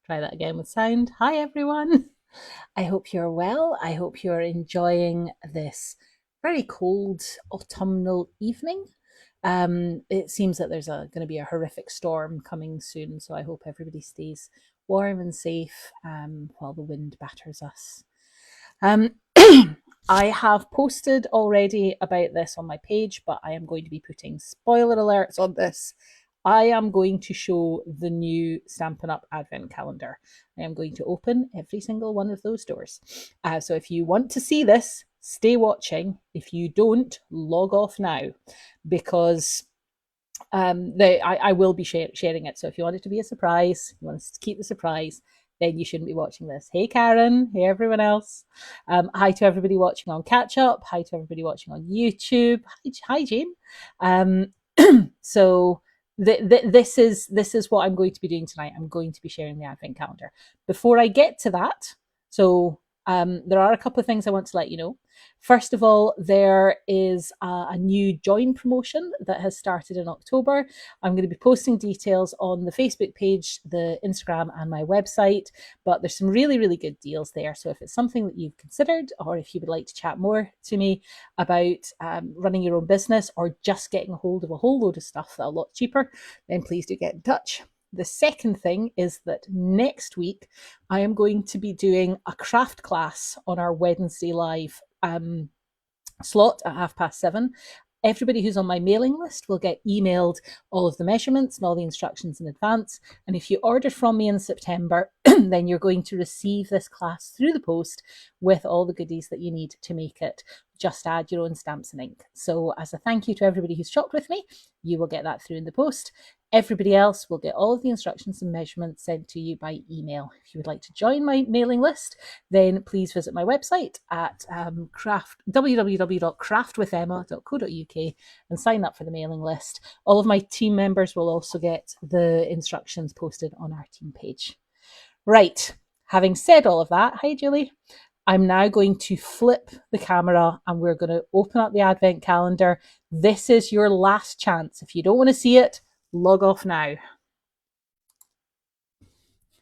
Try that again with sound. Hi, everyone. I hope you're well. I hope you're enjoying this very cold autumnal evening. It seems that there's going to be a horrific storm coming soon, so I hope everybody stays warm and safe while the wind batters us. Um, I have posted already about this on my page, but I am going to be putting spoiler alerts on this. I am going to show the new Stampin' Up! Advent calendar. I am going to open every single one of those doors. So if you want to see this, stay watching. If you don't, log off now, because I will be sharing it. So if you want it to be a surprise, you want us to keep the surprise, then you shouldn't be watching this. Hey, Karen. Hey, everyone else. Hi to everybody watching on Catch Up. Hi to everybody watching on YouTube. Hi Jane. So this is what I'm going to be doing tonight. I'm going to be sharing the Advent calendar. Before I get to that, so there are a couple of things I want to let you know. First of all, there is a new join promotion that has started in October. I'm going to be posting details on the Facebook page, the Instagram, and my website, but there's some really, really good deals there. So if it's something that you've considered, or if you would like to chat more to me about running your own business or just getting a hold of a whole load of stuff that are a lot cheaper, then please do get in touch. The second thing is that next week I am going to be doing a craft class on our Wednesday live slot at 7:30. Everybody who's on my mailing list will get emailed all of the measurements and all the instructions in advance. And if you order from me in September, then you're going to receive this class through the post with all the goodies that you need to make it. Just add your own stamps and ink. So as a thank you to everybody who's shopped with me, you will get that through in the post. Everybody else will get all of the instructions and measurements sent to you by email. If you would like to join my mailing list, then please visit my website at www.craftwithemma.co.uk and sign up for the mailing list. All of my team members will also get the instructions posted on our team page. Right, having said all of that, hi Julie, I'm now going to flip the camera and we're going to open up the Advent calendar. This is your last chance. If you don't want to see it, log off now.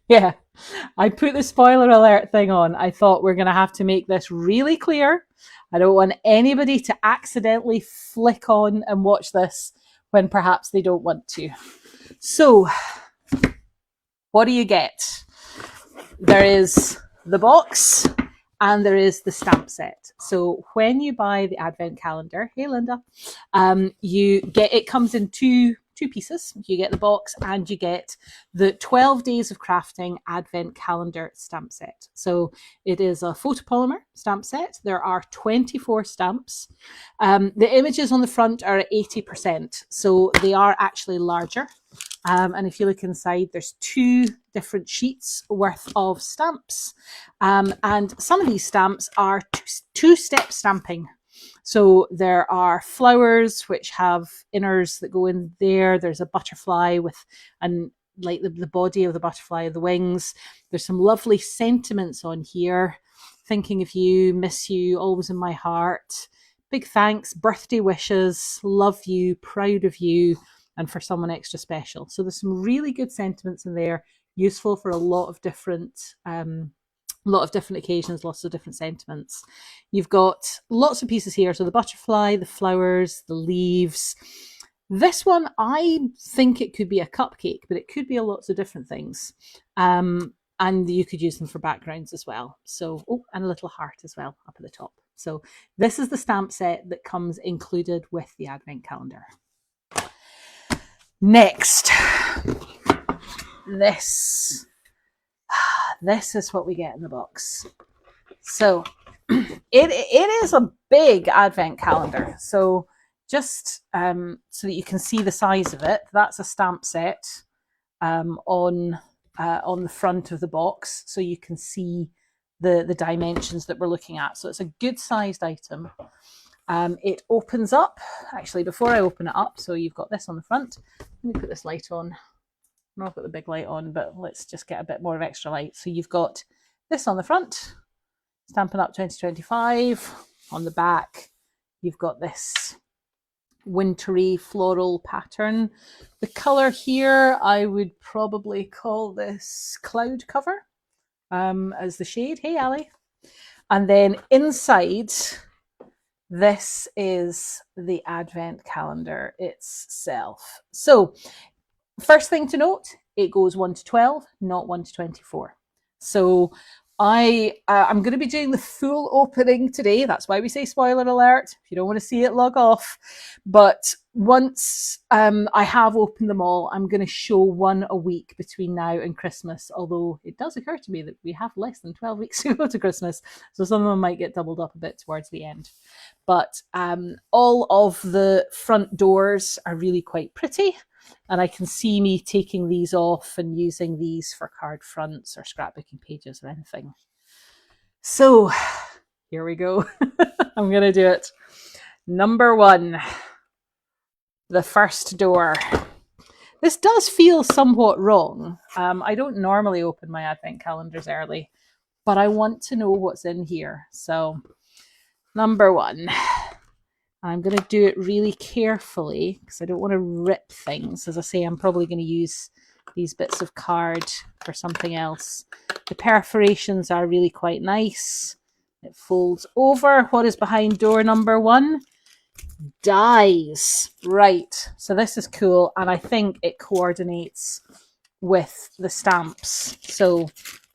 Yeah, I put the spoiler alert thing on. I thought we're going to have to make this really clear. I don't want anybody to accidentally flick on and watch this when perhaps they don't want to. So, what do you get? There is the box and there is the stamp set. So when you buy the Advent calendar, hey Linda, it comes in two pieces. You get the box and you get the 12 Days of Crafting Advent Calendar stamp set. So it is a photopolymer stamp set. There are 24 stamps. The images on the front are at 80%, so they are actually larger. And if you look inside, there's 2 different sheets worth of stamps. And some of these stamps are two-step stamping. So there are flowers which have inners that go in there. There's a butterfly with like the body of the butterfly, the wings. There's some lovely sentiments on here. Thinking of you, miss you, always in my heart. Big thanks, birthday wishes, love you, proud of you, and for someone extra special. So there's some really good sentiments in there, useful for a lot of different occasions, lots of different sentiments. You've got lots of pieces here. So the butterfly, the flowers, the leaves. This one, I think it could be a cupcake, but it could be lots of different things. And you could use them for backgrounds as well. So, and a little heart as well up at the top. So this is the stamp set that comes included with the Advent calendar. Next, this is what we get in the box. So it is a big Advent calendar. So just so that you can see the size of it, that's a stamp set on the front of the box, so you can see the dimensions that we're looking at. So it's a good sized item. It opens up, actually before I open it up, so you've got this on the front. Let me put this light on. I've got the big light on, but let's just get a bit more of extra light. So you've got this on the front, Stampin' Up 2025. On the back, you've got this wintry floral pattern. The colour here, I would probably call this Cloud Cover as the shade. Hey, Ali. And then inside, this is the Advent calendar itself. So first thing to note, it goes 1 to 12, not 1 to 24. So I'm going to be doing the full opening today. That's why we say spoiler alert. If you don't want to see it, log off. But once I have opened them all, I'm going to show one a week between now and Christmas. Although it does occur to me that we have less than 12 weeks to go to Christmas. So some of them might get doubled up a bit towards the end. But all of the front doors are really quite pretty. And I can see me taking these off and using these for card fronts or scrapbooking pages or anything. So here we go. I'm going to do it. Number 1, the first door. This does feel somewhat wrong. I don't normally open my Advent calendars early, but I want to know what's in here. So number 1. I'm going to do it really carefully because I don't want to rip things. As I say, I'm probably going to use these bits of card for something else. The perforations are really quite nice. It folds over. What is behind door number 1? Dies. Right. So this is cool. And I think it coordinates with the stamps. So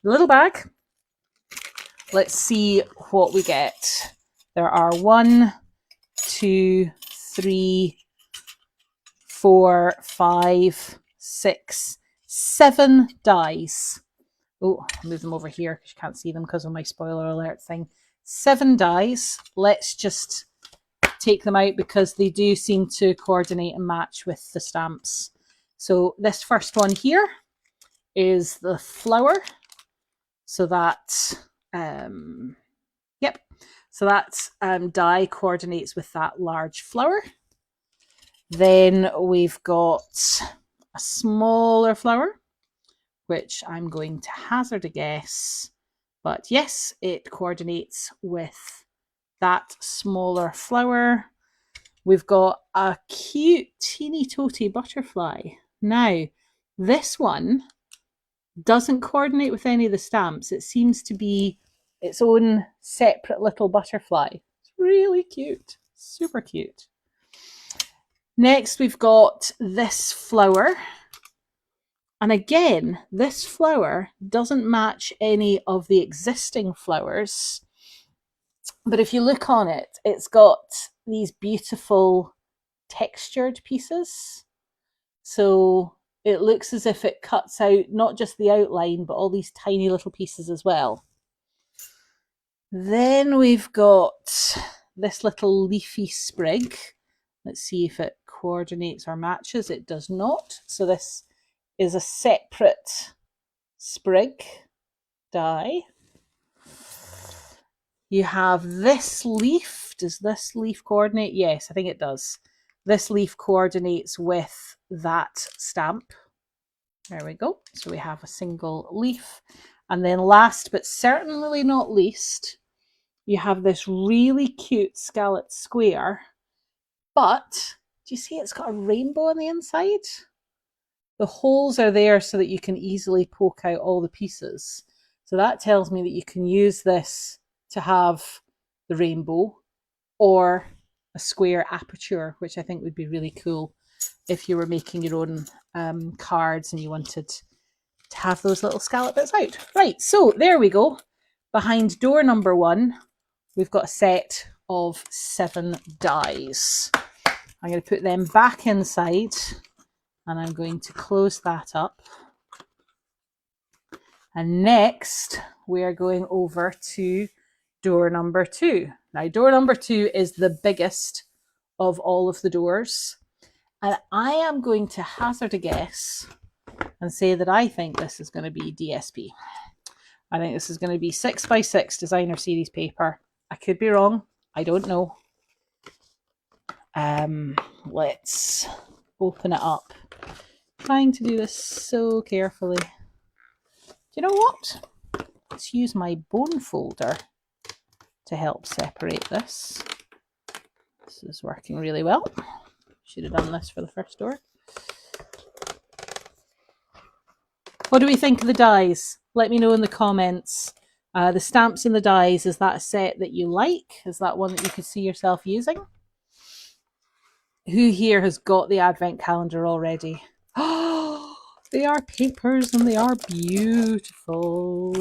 little bag. Let's see what we get. There are 1, 2, 3, 4, 5, 6, 7 dies. Oh, I'll move them over here because you can't see them because of my spoiler alert thing. 7 dies. Let's just take them out because they do seem to coordinate and match with the stamps. So this first one here is the flower. So that, yep. So that die coordinates with that large flower. Then we've got a smaller flower, which I'm going to hazard a guess. But yes, it coordinates with that smaller flower. We've got a cute teeny toty butterfly. Now, this one doesn't coordinate with any of the stamps. It seems to be its own separate little butterfly. It's really cute, super cute. Next, we've got this flower. And again, this flower doesn't match any of the existing flowers. But if you look on it, it's got these beautiful textured pieces. So it looks as if it cuts out not just the outline, but all these tiny little pieces as well. Then we've got this little leafy sprig. Let's see if it coordinates or matches. It does not. So this is a separate sprig die. You have this leaf. Does this leaf coordinate? Yes, I think it does. This leaf coordinates with that stamp. There we go. So we have a single leaf. And then last but certainly not least, you have this really cute scalloped square. But do you see it's got a rainbow on the inside? The holes are there so that you can easily poke out all the pieces. So that tells me that you can use this to have the rainbow or a square aperture, which I think would be really cool if you were making your own cards and you wanted to have those little scallop bits out. Right, so there we go. Behind door number 1, we've got a set of 7 dies. I'm going to put them back inside and I'm going to close that up. And next, we are going over to door number 2. Now, door number 2 is the biggest of all of the doors. And I am going to hazard a guess and say that I think this is going to be DSP. I think this is going to be 6x6 designer series paper. I could be wrong. I don't know. Let's open it up. Trying to do this so carefully. Do you know what? Let's use my bone folder to help separate this. This is working really well. Should have done this for the first door. What do we think of the dies? Let me know in the comments. The stamps and the dies, is that a set that you like? Is that one that you could see yourself using? Who here has got the advent calendar already? Oh, they are papers and they are beautiful.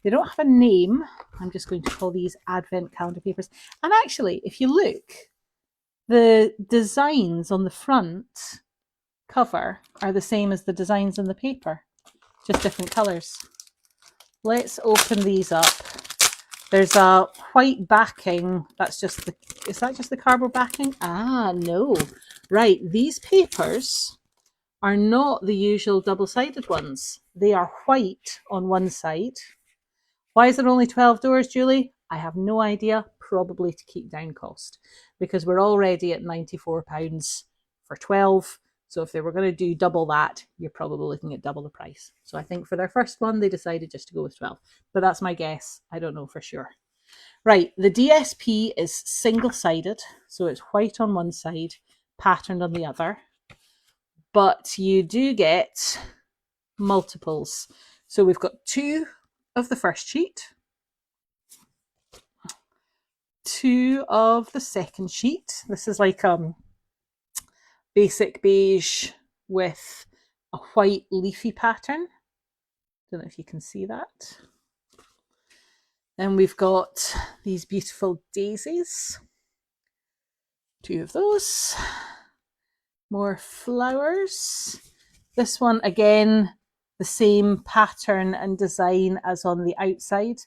They don't have a name. I'm just going to call these advent calendar papers. And actually, if you look, the designs on the front cover are the same as the designs in the paper, just different colours. Let's open these up. There's a white backing. That's just the, is that just the cardboard backing? Ah, no. Right, these papers are not the usual double-sided ones. They are white on one side. Why is there only 12 doors, Julie? I have no idea. Probably to keep down cost, because we're already at £94 for 12. So if they were going to do double that, you're probably looking at double the price. So I think for their first one, they decided just to go with 12. But that's my guess. I don't know for sure. Right, the DSP is single-sided. So it's white on one side, patterned on the other. But you do get multiples. So we've got 2 of the first sheet, 2 of the second sheet. This is like basic beige with a white leafy pattern. Don't know if you can see that. Then we've got these beautiful daisies. 2 of those. More flowers. This one, again, the same pattern and design as on the outside.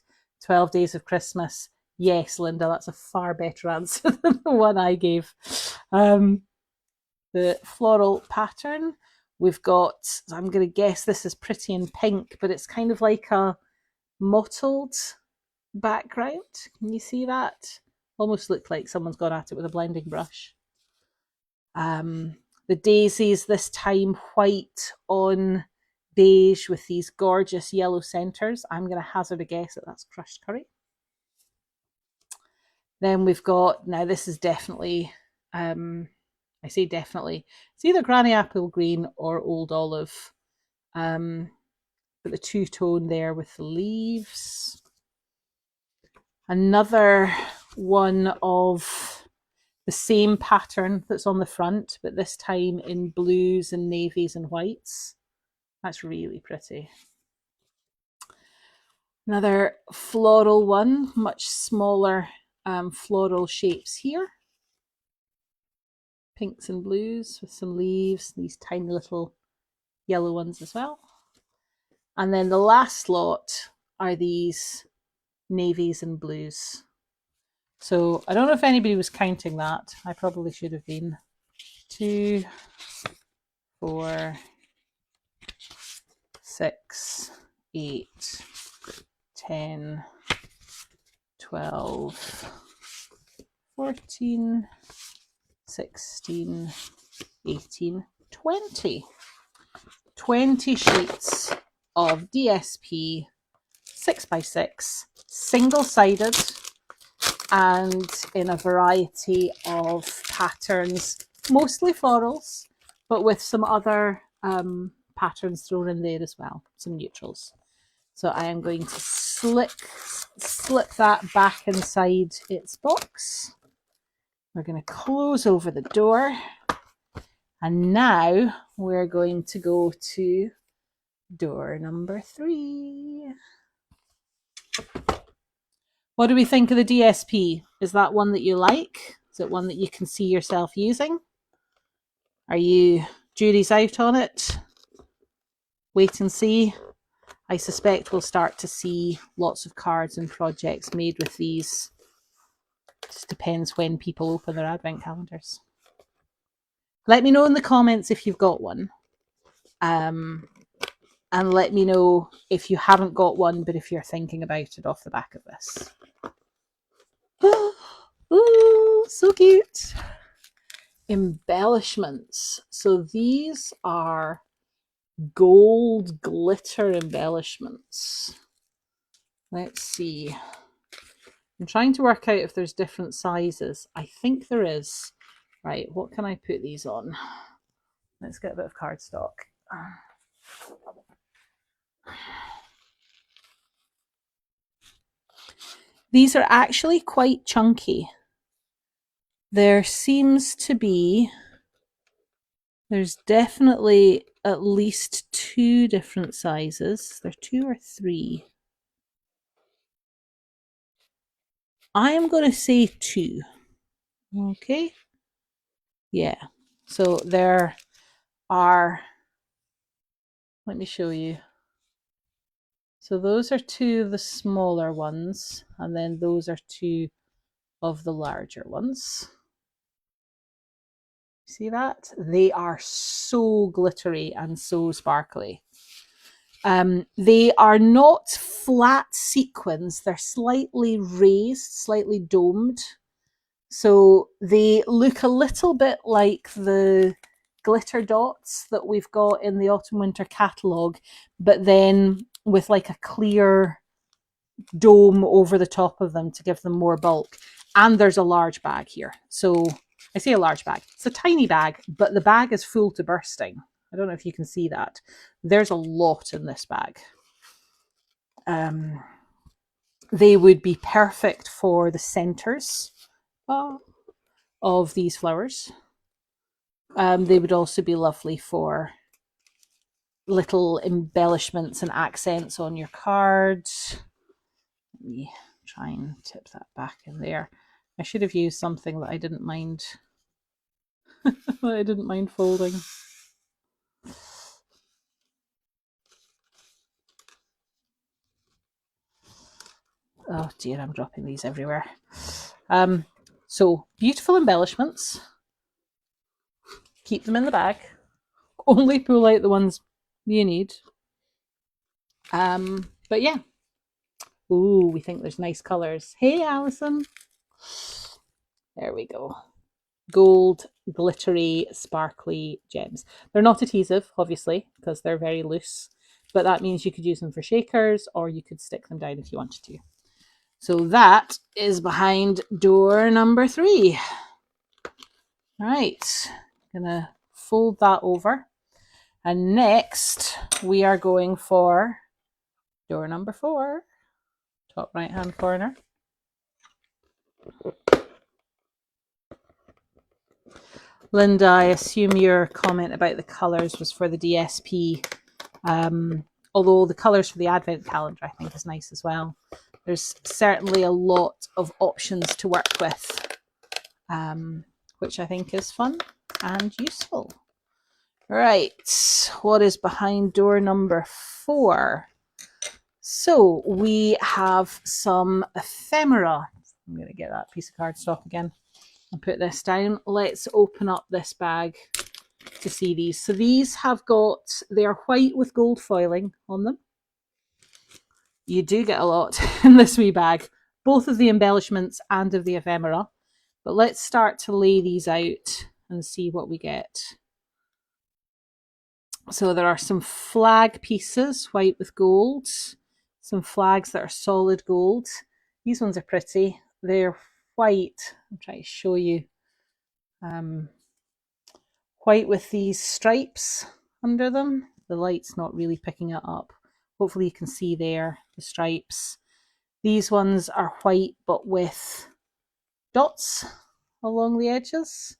12 Days of Christmas. Yes, Linda, that's a far better answer than the one I gave. The floral pattern. We've got, I'm going to guess this is pretty in pink, but it's kind of like a mottled background. Can you see that? Almost look like someone's gone at it with a blending brush. The daisies this time white on beige with these gorgeous yellow centres. I'm going to hazard a guess that that's crushed curry. Then we've got, now this is definitely, I say definitely, it's either Granny Apple Green or Old Olive. But the two-tone there with the leaves. Another one of the same pattern that's on the front, but this time in blues and navies and whites. That's really pretty. Another floral one, much smaller floral shapes here. Pinks and blues with some leaves, these tiny little yellow ones as well. And then the last lot are these navies and blues. So I don't know if anybody was counting that. I probably should have been. 2, 4, 6, 8, 10, 12, 14, 16, 18, 20. 20 sheets of DSP 6x6, single-sided, and in a variety of patterns, mostly florals, but with some other patterns thrown in there as well, some neutrals. So I am going to slip that back inside its box. We're going to close over the door. And now we're going to go to door number 3. What do we think of the DSP? Is that one that you like? Is it one that you can see yourself using? Are you Judy's out on it? Wait and see. I suspect we'll start to see lots of cards and projects made with these. It just depends when people open their advent calendars. Let me know in the comments if you've got one. And let me know if you haven't got one, but if you're thinking about it off the back of this. Oh, so cute. Embellishments. So these are gold glitter embellishments. Let's see. I'm trying to work out if there's different sizes. I think there is. Right, what can I put these on? Let's get a bit of cardstock. These are actually quite chunky. There seems to be, there's definitely at least 2 different sizes. There are 2 or 3. I am going to say 2. Okay. Yeah. So there are, let me show you. So those are 2 of the smaller ones, and then those are 2 of the larger ones. See that? They are so glittery and so sparkly. They are not flat sequins, they're slightly raised, slightly domed. So they look a little bit like the glitter dots that we've got in the autumn winter catalogue, but then with like a clear dome over the top of them to give them more bulk. And there's a large bag here. So I say a large bag. It's a tiny bag, but the bag is full to bursting. I don't know if you can see that. There's a lot in this bag. They would be perfect for the centers of these flowers. They would also be lovely for little embellishments and accents on your cards. Let me try and tip that back in there. I should have used something that I didn't mind that I didn't mind folding. Oh dear, I'm dropping these everywhere. So beautiful embellishments. Keep them in the bag. Only pull out the ones you need. But yeah. Ooh, we think there's nice colours. Hey, Alison. There we go. Gold, glittery, sparkly gems. They're not adhesive, obviously, because they're very loose. But that means you could use them for shakers or you could stick them down if you wanted to. So that is behind door number 3. Right, gonna fold that over. And next we are going for door number 4, top right hand corner. Linda, I assume your comment about the colours was for the DSP. Although the colours for the advent calendar I think is nice as well. There's certainly a lot of options to work with, which I think is fun and useful. Right, what is behind door number 4? So we have some ephemera. I'm going to get that piece of cardstock again and put this down. Let's open up this bag to see these. So these have got, they are white with gold foiling on them. You do get a lot in this wee bag, both of the embellishments and of the ephemera. But let's start to lay these out and see what we get. So there are some flag pieces, white with gold, some flags that are solid gold. These ones are pretty. They're white. I'm trying to show you. White with these stripes under them. The light's not really picking it up. Hopefully you can see there the stripes. These ones are white but with dots along the edges.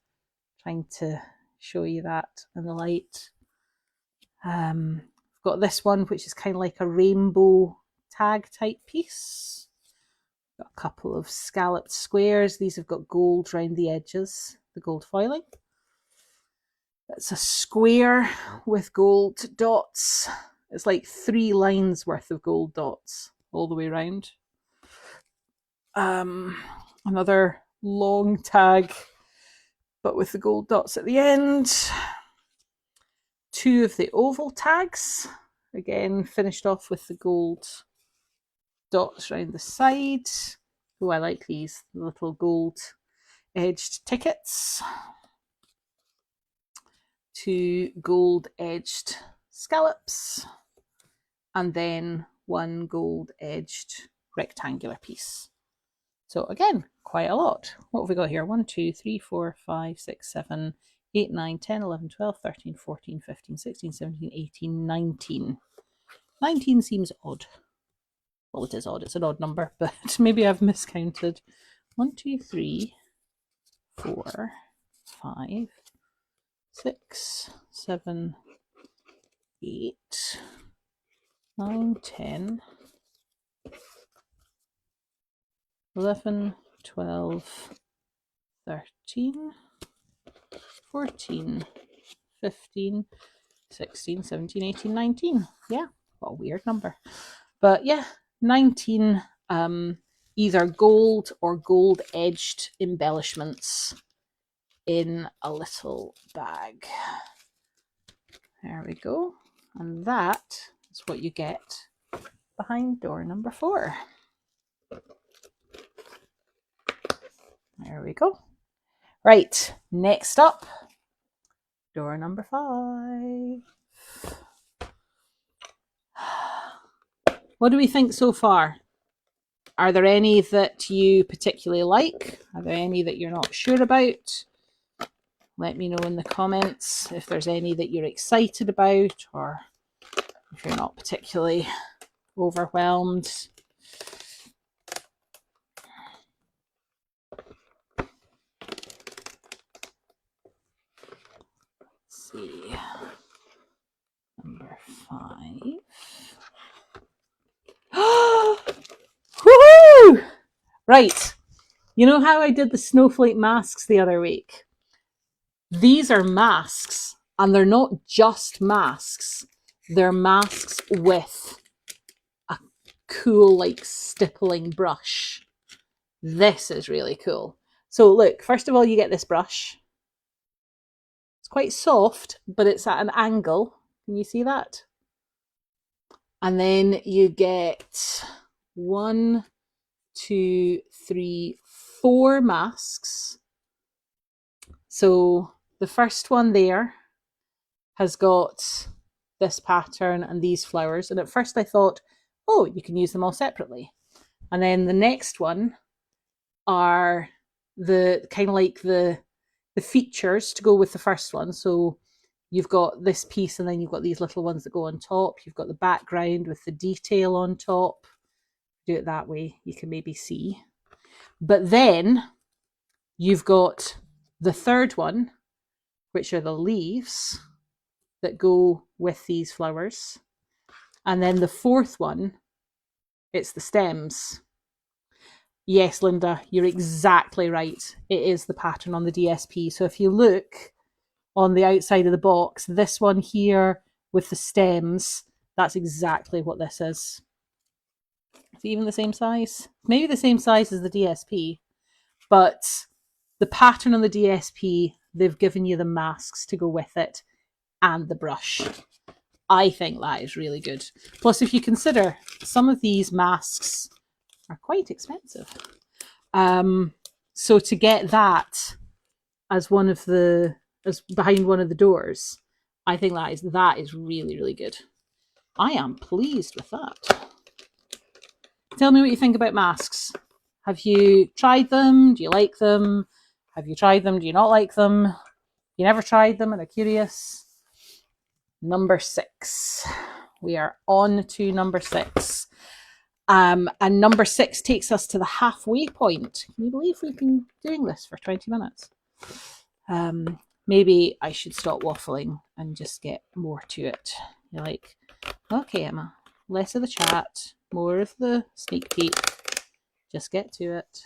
Trying to show you that in the light. I've got this one which is kind of like a rainbow tag type piece. Got a couple of scalloped squares. These have got gold around the edges, the gold foiling. It's a square with gold dots. It's like 3 lines worth of gold dots all the way around. Another long tag, but with the gold dots at the end. 2 of the oval tags, again finished off with the gold dots around the side. Oh, I like these little gold edged tickets. 2 gold edged scallops, and then 1 gold edged rectangular piece. So again, quite a lot. What have we got here? 1, 2, 3, 4, 5, 6, 7, 8, 9, 10, 11, 12, 13, 14, 15, 16, 17, 18, 19. 19 seems odd. Well, it is odd. It's an odd number, but maybe I've miscounted. 1, 2, 3, 4, 5, 6, 7, 8, 9, 10, 11, 12, 13, 14, 15, 16, 17, 18, 19. Yeah, what a weird number. But yeah, 19 either gold or gold edged embellishments in a little bag. There we go. And that is what you get behind door number 4. There we go. Right, next up, door number 5. What do we think so far? Are there any that you particularly like? Are there any that you're not sure about? Let me know in the comments if there's any that you're excited about or if you're not particularly overwhelmed. Let's see. Number 5. Woohoo! Right. You know how I did the snowflake masks the other week? These are masks, and they're not just masks. They're masks with a cool, like, stippling brush. This is really cool. So look, first of all, you get this brush. It's quite soft, but it's at an angle. Can you see that? And then you get 1, 2, 3, 4 masks. So the first one there has got this pattern and these flowers. And at first I thought, oh, you can use them all separately. And then the next one are the kind of like the features to go with the first one. So you've got this piece and then you've got these little ones that go on top. You've got the background with the detail on top. Do it that way, you can maybe see. But then you've got the third one, which are the leaves that go with these flowers. And then the fourth one, it's the stems. Yes, Linda, you're exactly right. It is the pattern on the DSP. So if you look on the outside of the box, this one here with the stems, that's exactly what this is. Is it even the same size? Maybe the same size as the DSP, but the pattern on the DSP, they've given you the masks to go with it and the brush. I think that is really good. Plus, if you consider some of these masks are quite expensive. So to get that as one of the, as behind one of the doors, I think that is really, really good. I am pleased with that. Tell me what you think about masks. Have you tried them? Do you like them? Have you tried them? Do you not like them? You never tried them and are curious? Number 6. We are on to number 6. And number 6 takes us to the halfway point. Can you believe we've been doing this for 20 minutes? Maybe I should stop waffling and just get more to it. You're like, okay, Emma, less of the chat, more of the sneak peek. Just get to it.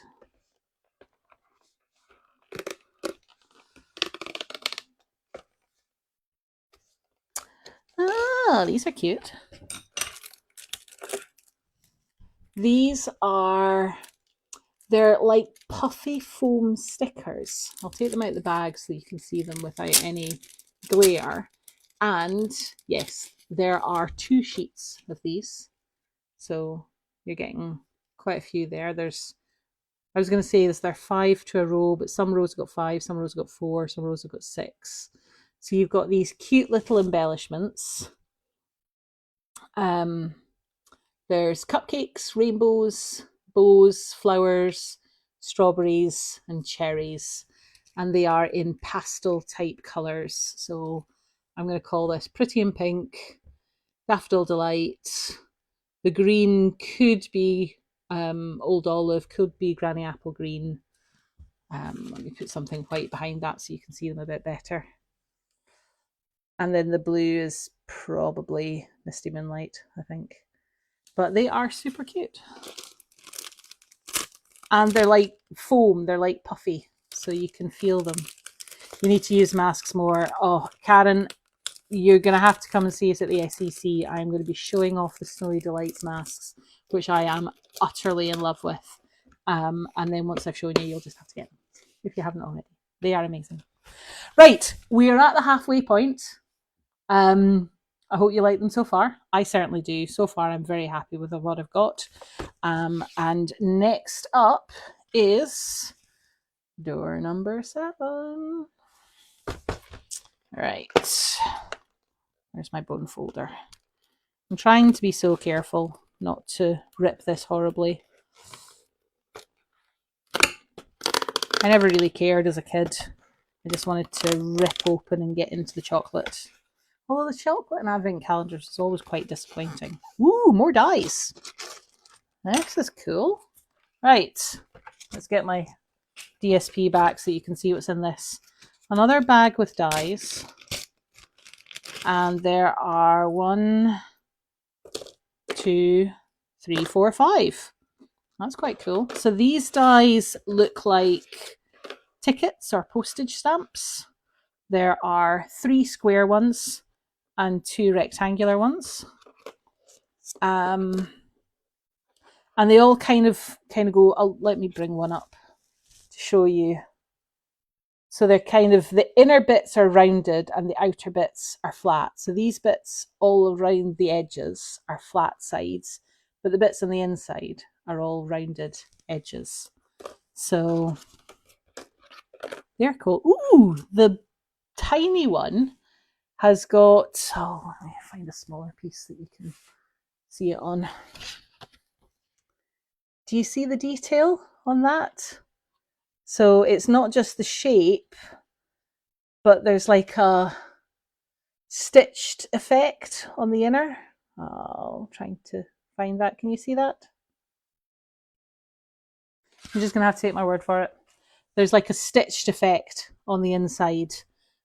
Ah, these are cute. These are, they're like puffy foam stickers. I'll take them out of the bag so you can see them without any glare. And yes, there are 2 sheets of these. So you're getting quite a few there. I was going to say there are 5 to a row, but some rows have got 5, some rows have got 4, some rows have got 6. So you've got these cute little embellishments. There's cupcakes, rainbows, bows, flowers, strawberries and cherries, and they are in pastel type colours. So I'm going to call this Pretty in Pink, Daffodil Delight. The green could be Old Olive, could be Granny Apple Green. Let me put something white behind that so you can see them a bit better. And then the blue is probably Misty Moonlight, I think. But they are super cute. And they're like foam, they're like puffy, so you can feel them. You need to use masks more. Oh, Karen, you're going to have to come and see us at the SEC. I'm going to be showing off the Snowy Delights masks, which I am utterly in love with. And then once I've shown you, you'll just have to get them if you haven't already. They are amazing. Right, we are at the halfway point. I hope you like them so far. I certainly do. So far, I'm very happy with what I've got. And next up is door number 7. Right. Where's my bone folder? I'm trying to be so careful not to rip this horribly. I never really cared as a kid. I just wanted to rip open and get into the chocolate. Although the chocolate and advent calendars is always quite disappointing. Ooh, more dies. This is cool. Right, let's get my DSP back so you can see what's in this. Another bag with dies. And there are 1, 2, 3, 4, 5. That's quite cool. So these dies look like tickets or postage stamps. There are 3 square ones and 2 rectangular ones. And they all kind of go, let me bring one up to show you. So they're kind of, the inner bits are rounded and the outer bits are flat. So these bits all around the edges are flat sides, but the bits on the inside are all rounded edges. So they're cool. Ooh, the tiny one has got, oh, let me find a smaller piece that you can see it on. Do you see the detail on that? So it's not just the shape, but there's like a stitched effect on the inner. Oh, trying to find that. Can you see that? I'm just going to have to take my word for it. There's like a stitched effect on the inside.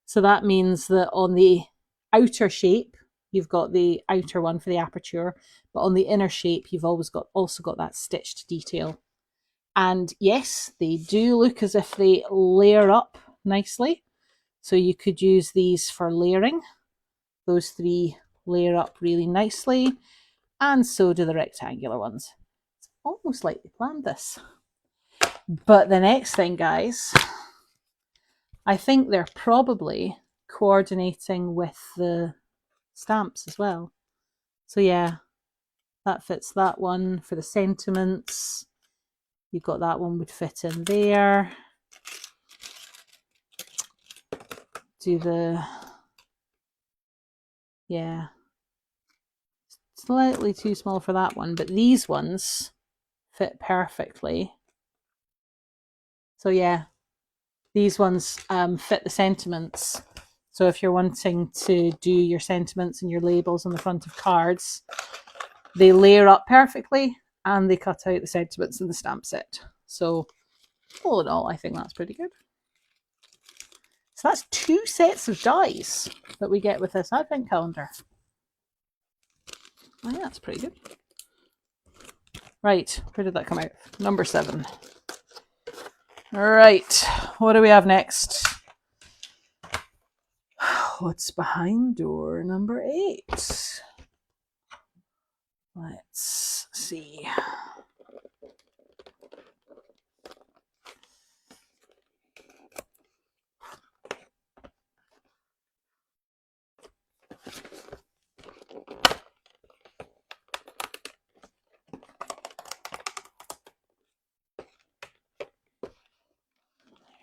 So that means that on the outer shape, you've got the outer one for the aperture, but on the inner shape, you've also got that stitched detail. And yes, they do look as if they layer up nicely. So you could use these for layering. Those 3 layer up really nicely. And so do the rectangular ones. It's almost like they planned this. But the next thing, guys, I think they're probably coordinating with the stamps as well. So yeah, that fits that one for the sentiments. You've got that one would fit in there. Do the, yeah, slightly too small for that one, but these ones fit perfectly. So yeah, these ones fit the sentiments. So if you're wanting to do your sentiments and your labels on the front of cards, they layer up perfectly and they cut out the sentiments in the stamp set. So all in all, I think that's pretty good. So that's 2 sets of dies that we get with this advent calendar. I think that's pretty good. Right, where did that come out? Number 7. All right, what do we have next? What's behind door number 8? Let's see.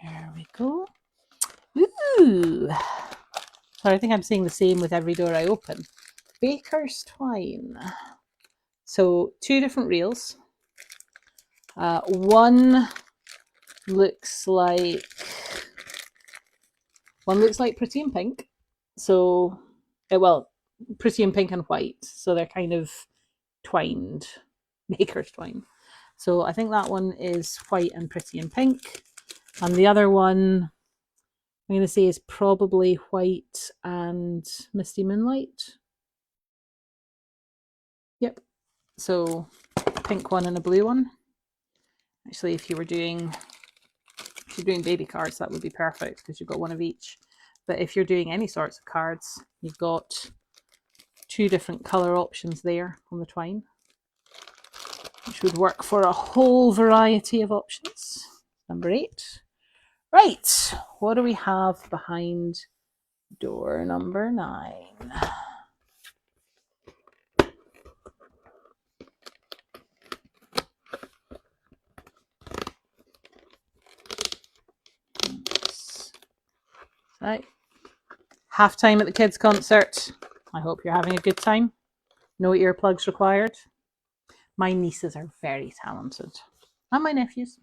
There we go. Ooh. So I think I'm saying the same with every door I open. Baker's Twine. So 2 different reels. One looks like one looks like Pretty in Pink. So, well, Pretty in Pink and white. So they're kind of twined, maker's twine. So I think that one is white and Pretty in Pink. And the other one, I'm going to say, is probably white and Misty Moonlight. Yep. So pink one and a blue one. Actually, if you're doing baby cards, that would be perfect because you've got one of each. But if you're doing any sorts of cards, you've got 2 different colour options there on the twine, which would work for a whole variety of options. Number 8. Right, what do we have behind door number 9? Right. Half time at the kids' concert. I hope you're having a good time. No earplugs required. My nieces are very talented. And my nephews.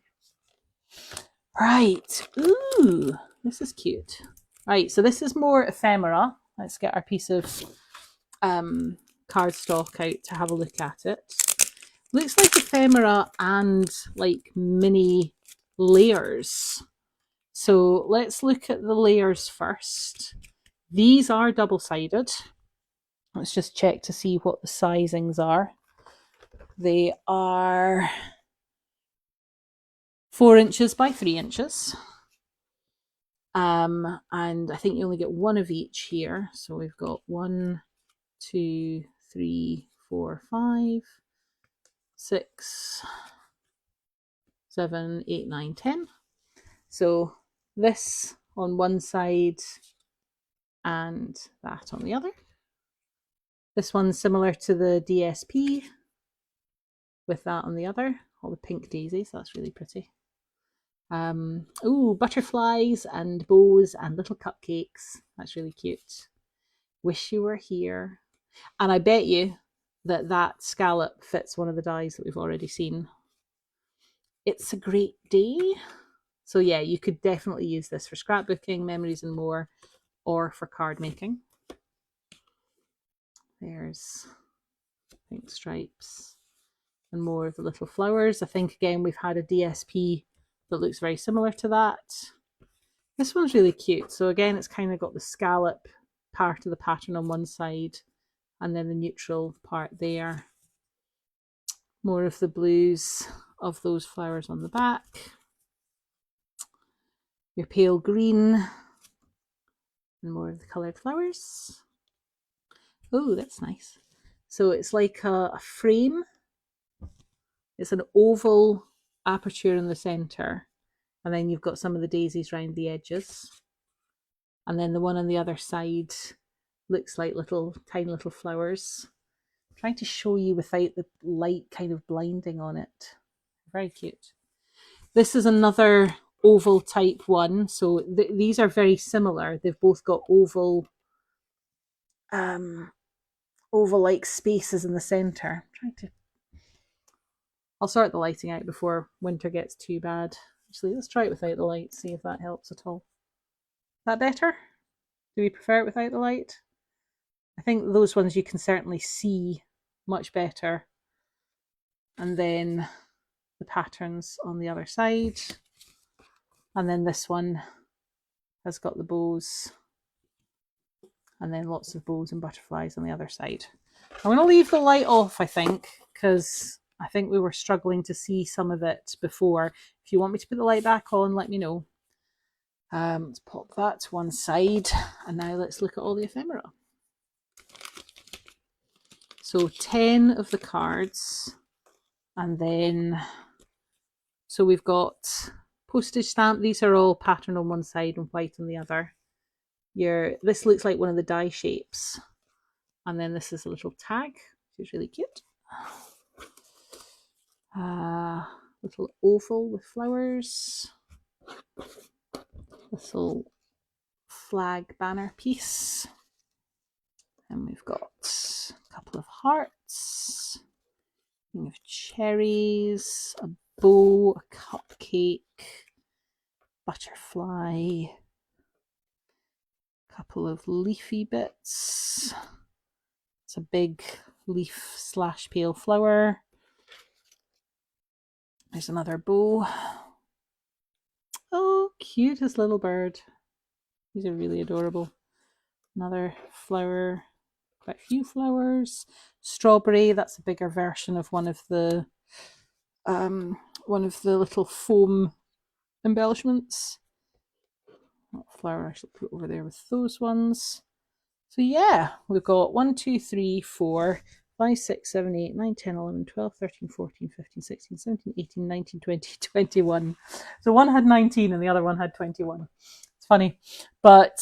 Right. Ooh, this is cute. Right, so this is more ephemera. Let's get our piece of cardstock out to have a look at it. Looks like ephemera and like mini layers. So let's look at the layers first. These are double-sided. Let's just check to see what the sizings are. They are 4 inches by 3 inches. And I think you only get one of each here. So we've got 1, 2, 3, 4, 5, 6, 7, 8, 9, 10. So this on one side and that on the other. This one's similar to the DSP with that on the other. All the pink daisies, that's really pretty. Ooh, butterflies and bows and little cupcakes. That's really cute. Wish you were here. And I bet you that scallop fits one of the dies that we've already seen. It's a great day. So yeah, you could definitely use this for scrapbooking, memories and more, or for card making. There's pink stripes and more of the little flowers. I think again we've had a DSP that looks very similar to that. This one's really cute. So again, it's kind of got the scallop part of the pattern on one side and then the neutral part there. More of the blues of those flowers on the back. Your pale green and more of the coloured flowers. Oh, that's nice. So it's like a frame. It's an oval aperture in the centre. And then you've got some of the daisies around the edges. And then the one on the other side looks like tiny little flowers. I'm trying to show you without the light kind of blinding on it. Very cute. This is another oval type one. So these are very similar. They've both got oval like spaces in the centre. I'll sort the lighting out before winter gets too bad. Actually, let's try it without the light, see if that helps at all. Is that better? Do we prefer it without the light? I think those ones you can certainly see much better. And then the patterns on the other side. And then this one has got the bows. And then lots of bows and butterflies on the other side. I'm going to leave the light off, I think, because I think we were struggling to see some of it before. If you want me to put the light back on, let me know. Let's pop that to one side. And now let's look at all the ephemera. So 10 of the cards. And then, so we've got postage stamp. These are all pattern on one side and white on the other. This looks like one of the die shapes. And then this is a little tag, which is really cute. Little oval with flowers. Little flag banner piece. And we've got a couple of hearts. We have cherries, a bow, a cupcake, butterfly, couple of leafy bits. It's a big leaf slash pale flower. There's another bow. Oh, cutest little bird. These are really adorable. Another flower, quite a few flowers. Strawberry, that's a bigger version of one of the little foam embellishments. What flower I shall put over there with those ones. So yeah, we've got 1, 2, 3, 4, 5, 6, 7, 8, 9, 10, 11, 12, 13, 14, 15, 16, 17, 18, 19, 20, 21. So one had 19 and the other one had 21. It's funny. But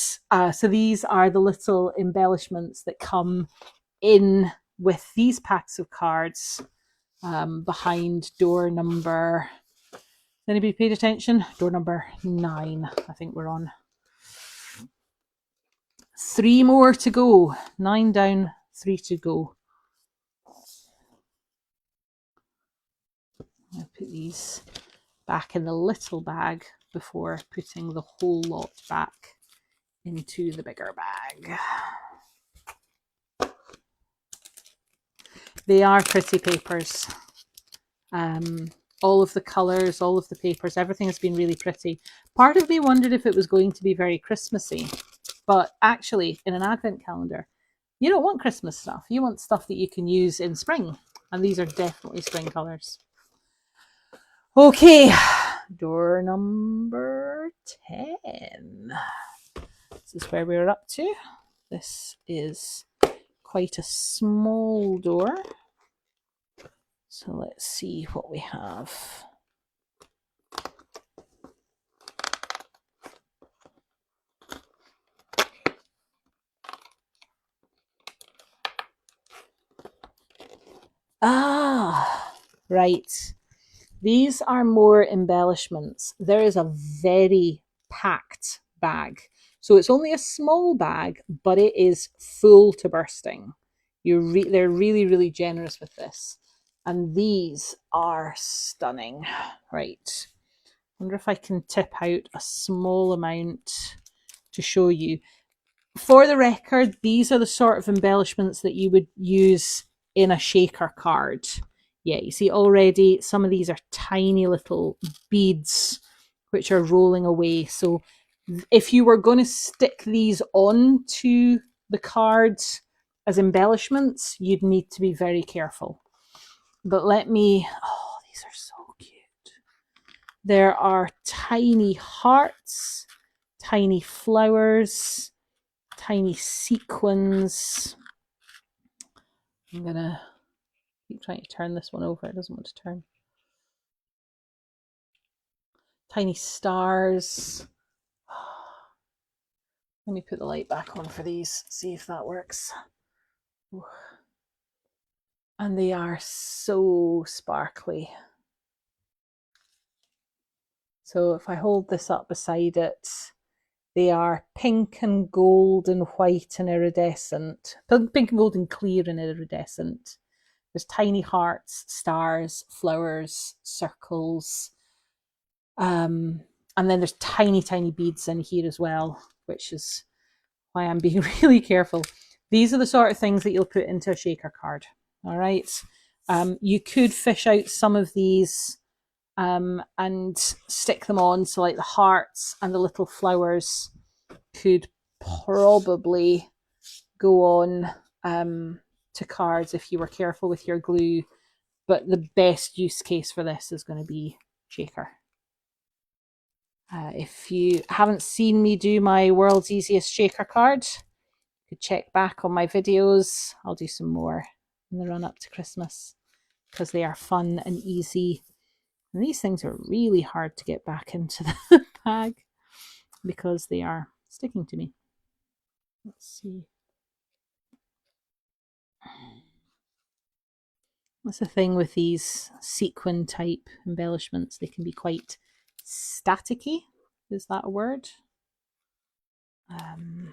so these are the little embellishments that come in with these packs of cards behind door number. Anybody paid attention? Door number 9, I think we're on. 3 more to go. 9 down, 3 to go. I'll put these back in the little bag before putting the whole lot back into the bigger bag. They are pretty papers. All of the colours, all of the papers, everything has been really pretty. Part of me wondered if it was going to be very Christmassy, but actually in an advent calendar, you don't want Christmas stuff. You want stuff that you can use in spring, and these are definitely spring colours. Okay, door number 10. This is where we're up to. This is quite a small door. So let's see what we have. Ah, right. These are more embellishments. There is a very packed bag. So it's only a small bag, but it is full to bursting. They're really, really generous with this. And these are stunning. Right. Wonder if I can tip out a small amount to show you. For the record, these are the sort of embellishments that you would use in a shaker card. Yeah, you see already some of these are tiny little beads which are rolling away. So if you were going to stick these on to the cards as embellishments, you'd need to be very careful. But let me, oh, these are so cute. There are tiny hearts, tiny flowers, tiny sequins. I'm gonna keep trying to turn this one over. It doesn't want to turn. Tiny stars. Let me put the light back on for these, see if that works. And they are so sparkly. So if I hold this up beside it, they are pink and gold and white and iridescent. Pink and gold and clear and iridescent. There's tiny hearts, stars, flowers, circles. And then there's tiny, tiny beads in here as well, which is why I'm being really careful. These are the sort of things that you'll put into a shaker card. All right. You could fish out some of these and stick them on. So like the hearts and the little flowers could probably go on to cards if you were careful with your glue. But the best use case for this is going to be shaker. If you haven't seen me do my world's easiest shaker card, you could check back on my videos. I'll do some more in the run up to Christmas because they are fun and easy. And these things are really hard to get back into the bag because they are sticking to me. Let's see. That's the thing with these sequin type embellishments. They can be quite staticky. Is that a word? And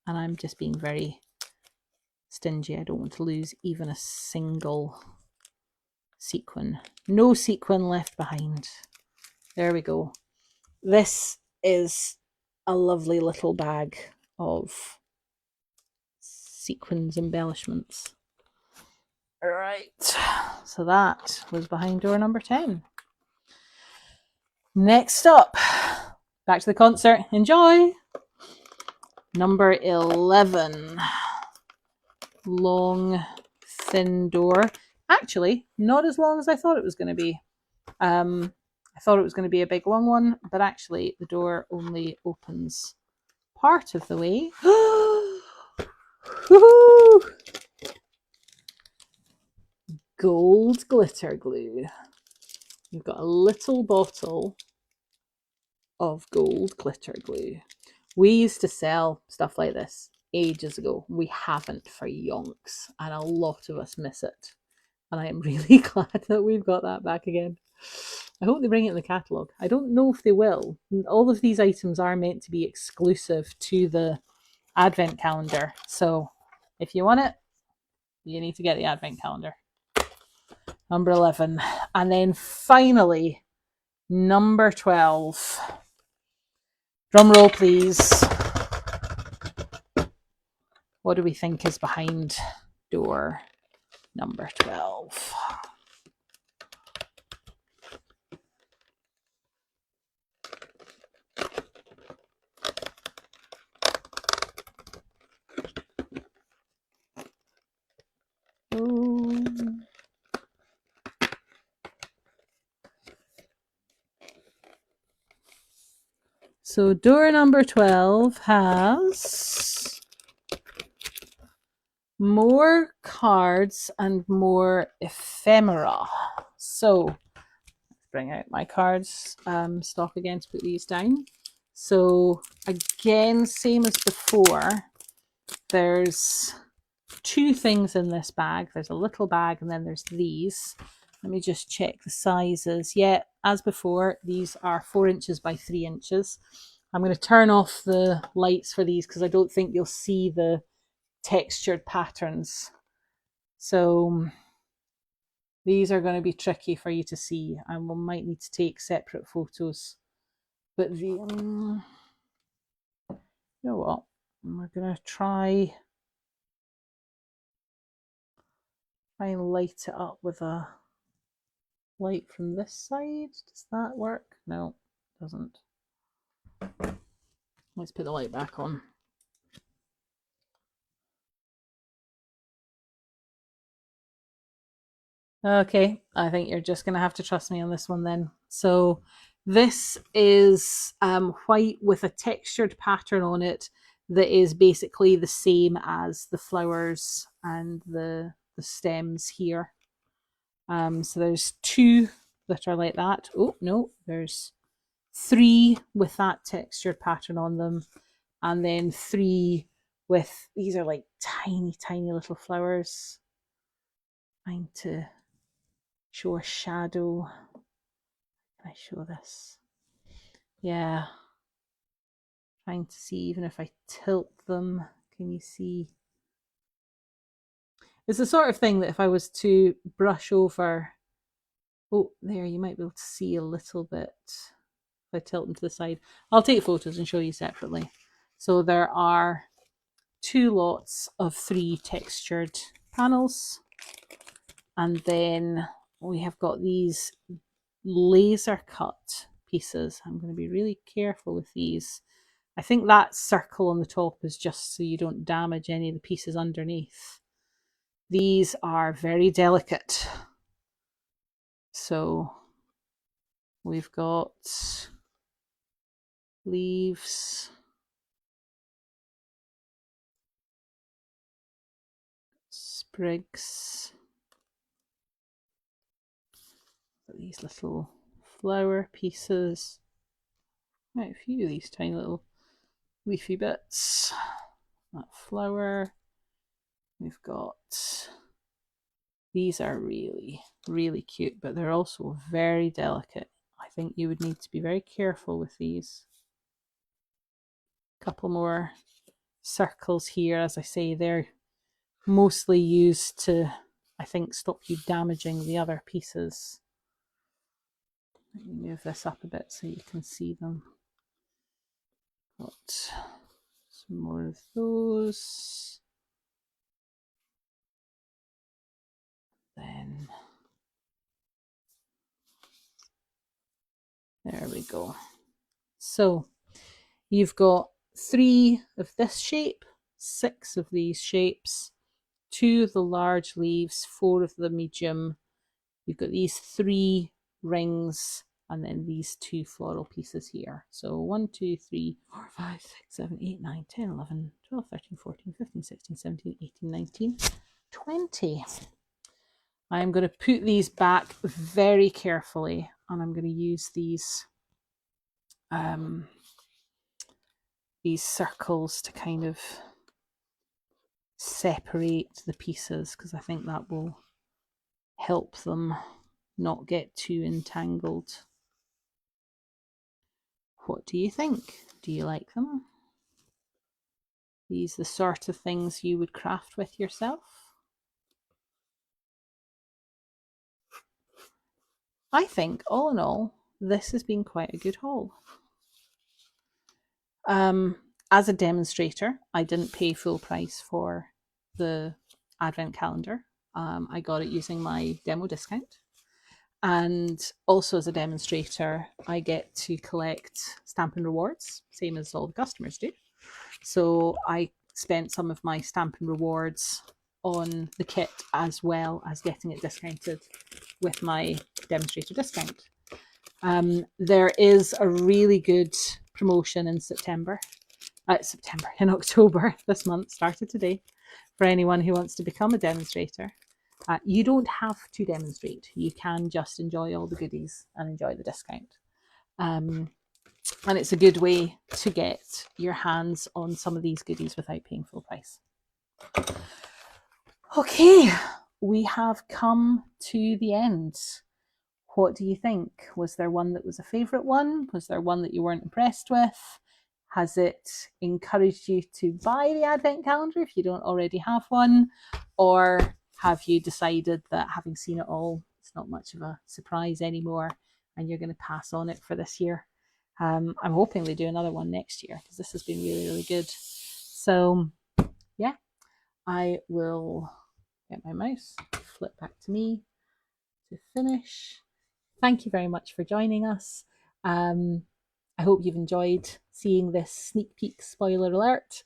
I'm just being very stingy. I don't want to lose even a single sequin. No sequin left behind. There we go. This is a lovely little bag of sequins embellishments. All right, so that was behind door number 10. Next up, back to the concert. Enjoy! Number 11. Long, thin door. Actually, not as long as I thought it was going to be. I thought it was going to be a big long one, but actually the door only opens part of the way. Gold glitter glue. You've got a little bottle of gold glitter glue. We used to sell stuff like this ages ago. We haven't for yonks, and a lot of us miss it. And I am really glad that we've got that back again. I hope they bring it in the catalogue. I don't know if they will. All of these items are meant to be exclusive to the advent calendar. So if you want it, you need to get the advent calendar. Number 11. And then finally, number 12. Drum roll, please. What do we think is behind door number 12? Oh. So door number 12 has more cards and more ephemera. So let's bring out my cards stock again to put these down. So again, same as before, there's two things in this bag. There's a little bag and then there's these. Let me just check the sizes. Yeah, as before, these are 4 inches by 3 inches. I'm going to turn off the lights for these because I don't think you'll see the textured patterns. So these are going to be tricky for you to see, and we might need to take separate photos. But the, you know what? We're going to try and light it up with a light from this side. Does that work? No, it doesn't. Let's put the light back on. Okay, I think you're just going to have to trust me on this one then. So this is white with a textured pattern on it that is basically the same as the flowers and the stems here. So there's 2 that are like that. Oh, no, there's 3 with that textured pattern on them. And then 3 with, these are like tiny, tiny little flowers. Trying to show a shadow. Can I show this? Yeah. Trying to see, even if I tilt them, can you see? It's the sort of thing that if I was to brush over, oh, there, you might be able to see a little bit. If I tilt them to the side, I'll take photos and show you separately. So there are 2 lots of 3 textured panels, and then we have got these laser cut pieces. I'm going to be really careful with these. I think that circle on the top is just so you don't damage any of the pieces underneath. These are very delicate. So we've got leaves, sprigs, these little flower pieces, quite a few of these tiny little leafy bits, that flower. We've got, these are really, really cute, but they're also very delicate. I think you would need to be very careful with these. A couple more circles here. As I say, they're mostly used to, I think, stop you damaging the other pieces. Let me move this up a bit so you can see them. Got some more of those. Then there we go. So you've got 3 of this shape, 6 of these shapes, 2 of the large leaves, 4 of the medium. You've got these 3 rings and then these 2 floral pieces here. So 1, 2, 3, 4, 5, 6, 7, 8, 9, 10, 11, 12, 13, 14, 15, 16, 17, 18, 19, 20. I'm going to put these back very carefully and I'm going to use these circles to kind of separate the pieces because I think that will help them not get too entangled. What do you think? Do you like them? These the sort of things you would craft with yourself? I think, all in all, this has been quite a good haul. As a demonstrator, I didn't pay full price for the advent calendar. I got it using my demo discount. And also as a demonstrator, I get to collect Stampin' rewards, same as all the customers do. So I spent some of my Stampin' rewards on the kit as well as getting it discounted with my demonstrator discount. There is a really good promotion in in October, this month, started today, for anyone who wants to become a demonstrator. You don't have to demonstrate. You can just enjoy all the goodies and enjoy the discount. And it's a good way to get your hands on some of these goodies without paying full price. Okay, we have come to the end. What do you think? Was there one that was a favourite one? Was there one that you weren't impressed with? Has it encouraged you to buy the advent calendar if you don't already have one? Or have you decided that having seen it all, it's not much of a surprise anymore and you're going to pass on it for this year? I'm hoping they do another one next year because this has been really, really good. So yeah, I will get my mouse, flip back to me to finish. Thank you very much for joining us. I hope you've enjoyed seeing this sneak peek, spoiler alert.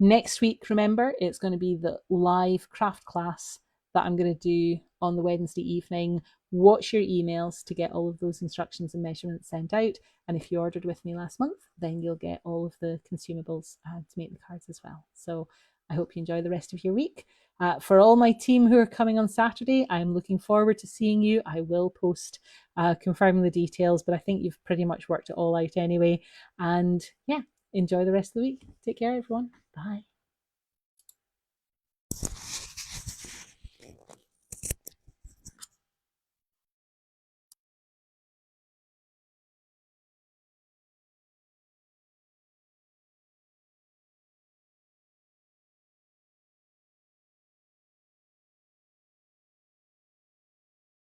Next week, remember, it's going to be the live craft class that I'm going to do on the Wednesday evening. Watch your emails to get all of those instructions and measurements sent out. And if you ordered with me last month, then you'll get all of the consumables to make the cards as well. So I hope you enjoy the rest of your week. For all my team who are coming on Saturday, I'm looking forward to seeing you. I will post confirming the details, but I think you've pretty much worked it all out anyway. And yeah, enjoy the rest of the week. Take care, everyone. Bye.